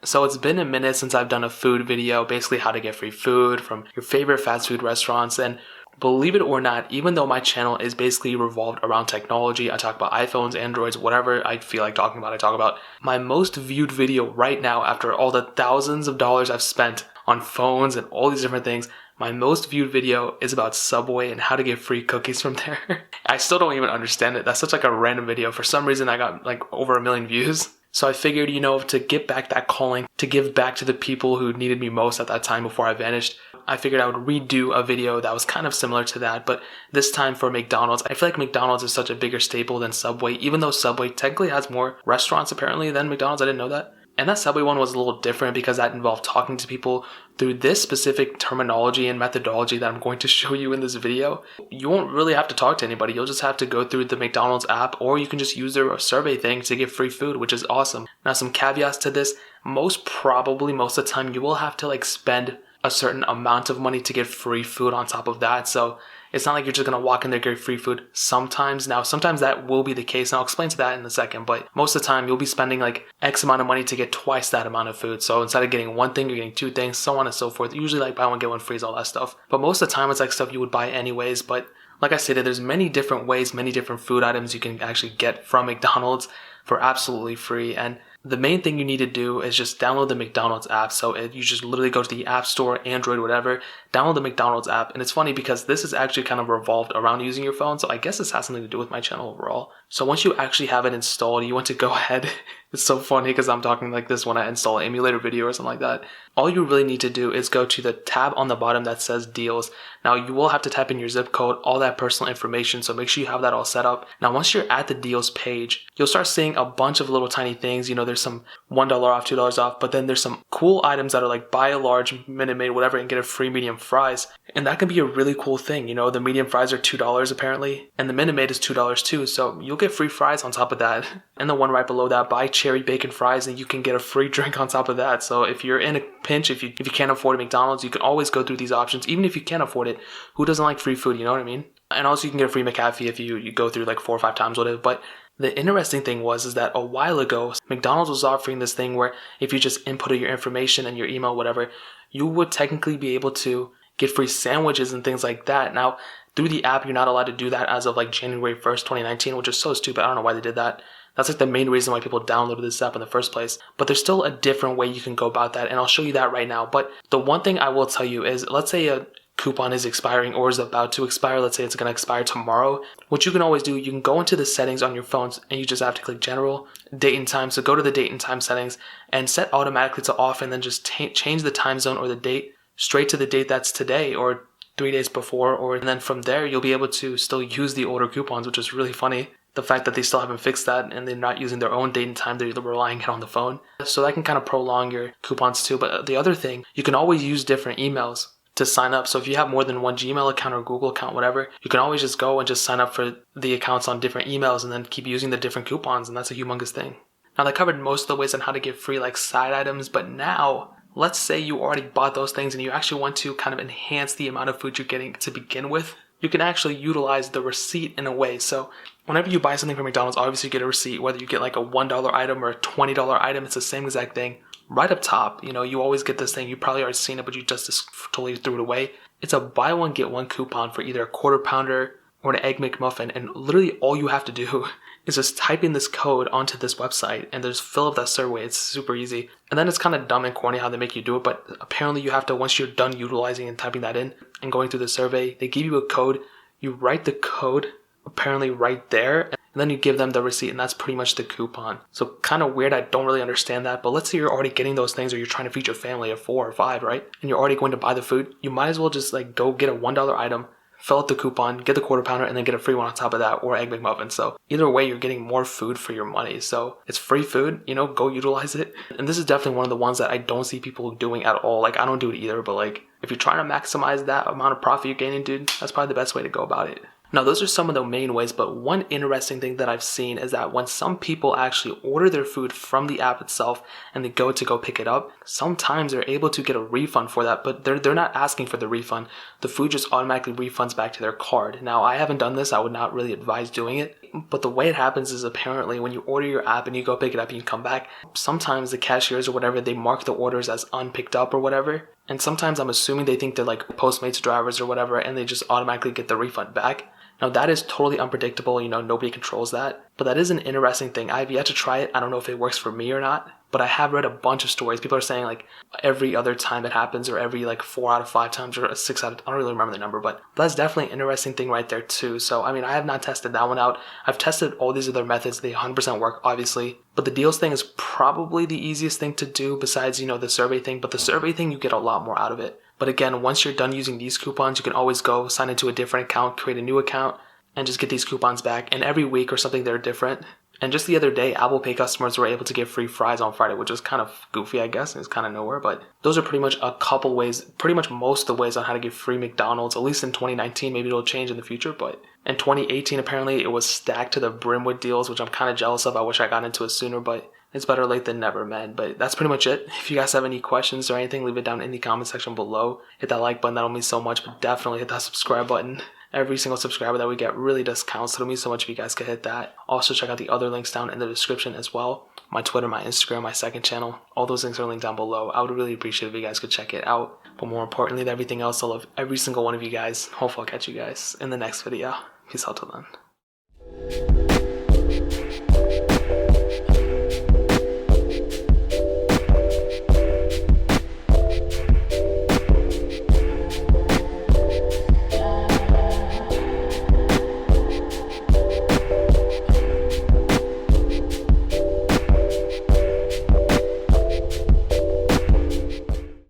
So it's been a minute since I've done a food video, basically how to get free food from your favorite fast food restaurants. And believe it or not, even though my channel is basically revolved around technology, I talk about iPhones, Androids, whatever I feel like talking about, I talk about. My most viewed video right now, after all the thousands of dollars I've spent on phones and all these different things, my most viewed video is about Subway and how to get free cookies from there. I still don't even understand it. That's such like a random video. For some reason, I got like over 1 million views. So I figured, to get back that calling, to give back to the people who needed me most at that time before I vanished, I figured I would redo a video that was kind of similar to that, but this time for McDonald's. I feel like McDonald's is such a bigger staple than Subway, even though Subway technically has more restaurants apparently than McDonald's. I didn't know that. And that Subway one was a little different because that involved talking to people through this specific terminology and methodology that I'm going to show you in this video. You won't really have to talk to anybody. You'll just have to go through the McDonald's app, or you can just use their survey thing to get free food, which is awesome. Now, some caveats to this. Most of the time, you will have to spend a certain amount of money to get free food on top of that. So it's not like you're just going to walk in there and get free food sometimes. Now, sometimes that will be the case, and I'll explain to that in a second, but most of the time you'll be spending X amount of money to get twice that amount of food. So instead of getting one thing, you're getting two things, so on and so forth. Usually buy one, get one free, all that stuff. But most of the time it's stuff you would buy anyways. But like I stated, there's many different ways, many different food items you can actually get from McDonald's for absolutely free. And the main thing you need to do is just download the McDonald's app. So you just literally go to the App Store, Android, whatever, download the McDonald's app. And it's funny because this is actually kind of revolved around using your phone. So I guess this has something to do with my channel overall. So once you actually have it installed, you want to go ahead. It's so funny because I'm talking like this when I install an emulator video or something like that. All you really need to do is go to the tab on the bottom that says deals. Now you will have to type in your zip code, all that personal information. So make sure you have that all set up. Now once you're at the deals page, you'll start seeing a bunch of little tiny things. There's some $1 off, $2 off, but then there's some cool items that are buy a large, Minute Maid, whatever, and get a free medium fries. And that can be a really cool thing. The medium fries are $2 apparently, and the Minute Maid is $2 too. So you'll get free fries on top of that. And the one right below that, buy cherry bacon fries, and you can get a free drink on top of that. So if you're in a pinch, if you can't afford a McDonald's, you can always go through these options. Even if you can't afford it, who doesn't like free food? You know what I mean? And also you can get a free McCafe if you go through 4 or 5 times, whatever. But the interesting thing is that a while ago, McDonald's was offering this thing where if you just inputted your information and your email, whatever, you would technically be able to get free sandwiches and things like that. Now, through the app, you're not allowed to do that as of January 1st, 2019, which is so stupid. I don't know why they did that. That's the main reason why people downloaded this app in the first place. But there's still a different way you can go about that, and I'll show you that right now. But the one thing I will tell you is, let's say a coupon is expiring or is about to expire. Let's say it's going to expire tomorrow. What you can always do, you can go into the settings on your phones and you just have to click general, date and time. So go to the date and time settings and set automatically to off, and then just change the time zone or the date straight to the date that's today or 3 days before. And then from there, you'll be able to still use the older coupons, which is really funny. The fact that they still haven't fixed that and they're not using their own date and time, they're relying on the phone. So that can kind of prolong your coupons too. But the other thing, you can always use different emails to sign up. So if you have more than one Gmail account or Google account, whatever, you can always just go and just sign up for the accounts on different emails and then keep using the different coupons. And that's a humongous thing. Now, that covered most of the ways on how to get free side items. But now, let's say you already bought those things and you actually want to kind of enhance the amount of food you're getting to begin with. You can actually utilize the receipt in a way. So whenever you buy something from McDonald's, obviously you get a receipt. Whether you get a $1 item or a $20 item, it's the same exact thing. Right up top, you always get this thing. You probably already seen it, but you just totally threw it away. It's a buy one, get one coupon for either a quarter pounder or an egg McMuffin. And literally all you have to do is just type in this code onto this website and just fill up that survey. It's super easy. And then it's kind of dumb and corny how they make you do it, but apparently you have to, once you're done utilizing and typing that in and going through the survey, they give you a code. You write the code apparently right there, and then you give them the receipt, and that's pretty much the coupon. So kind of weird. I don't really understand that, but let's say you're already getting those things, or you're trying to feed your family of 4 or 5, right? And you're already going to buy the food. You might as well just go get a $1 item, fill out the coupon, get the quarter pounder, and then get a free one on top of that, or egg McMuffin. So either way, you're getting more food for your money. So it's free food, go utilize it. And this is definitely one of the ones that I don't see people doing at all. I don't do it either, but if you're trying to maximize that amount of profit you're gaining, dude, that's probably the best way to go about it. Now, those are some of the main ways, but one interesting thing that I've seen is that when some people actually order their food from the app itself and they go pick it up, sometimes they're able to get a refund for that, but they're not asking for the refund. The food just automatically refunds back to their card. Now, I haven't done this. I would not really advise doing it, but the way it happens is apparently when you order your app and you go pick it up and you come back, sometimes the cashiers or whatever, they mark the orders as unpicked up or whatever. And sometimes I'm assuming they think they're like Postmates drivers or whatever, and they just automatically get the refund back. Now that is totally unpredictable, nobody controls that, but that is an interesting thing. I've yet to try it. I don't know if it works for me or not, but I have read a bunch of stories. People are saying like every other time it happens, or every like 4 out of 5 times, or 6 out of, I don't really remember the number, but that's definitely an interesting thing right there too. So I mean, I have not tested that one out. I've tested all these other methods. They 100% work, obviously, but the deals thing is probably the easiest thing to do besides, the survey thing, but the survey thing, you get a lot more out of it. But again, once you're done using these coupons, you can always go sign into a different account, create a new account, and just get these coupons back. And every week or something, they're different. And just the other day, Apple Pay customers were able to get free fries on Friday, which was kind of goofy, I guess. It's kind of nowhere, but those are pretty much a couple ways, pretty much most of the ways on how to get free McDonald's, at least in 2019. Maybe it'll change in the future, but in 2018, apparently it was stacked to the brim with deals, which I'm kind of jealous of. I wish I got into it sooner, but it's better late than never, man. But that's pretty much it. If you guys have any questions or anything, leave it down in the comment section below. Hit that like button, that'll mean so much, but definitely hit that subscribe button. Every single subscriber that we get really does count, so it'll mean so much if you guys could hit that. Also, check out the other links down in the description as well. My Twitter, my Instagram, my second channel. All those links are linked down below. I would really appreciate if you guys could check it out. But more importantly than everything else, I love every single one of you guys. Hopefully I'll catch you guys in the next video. Peace out till then.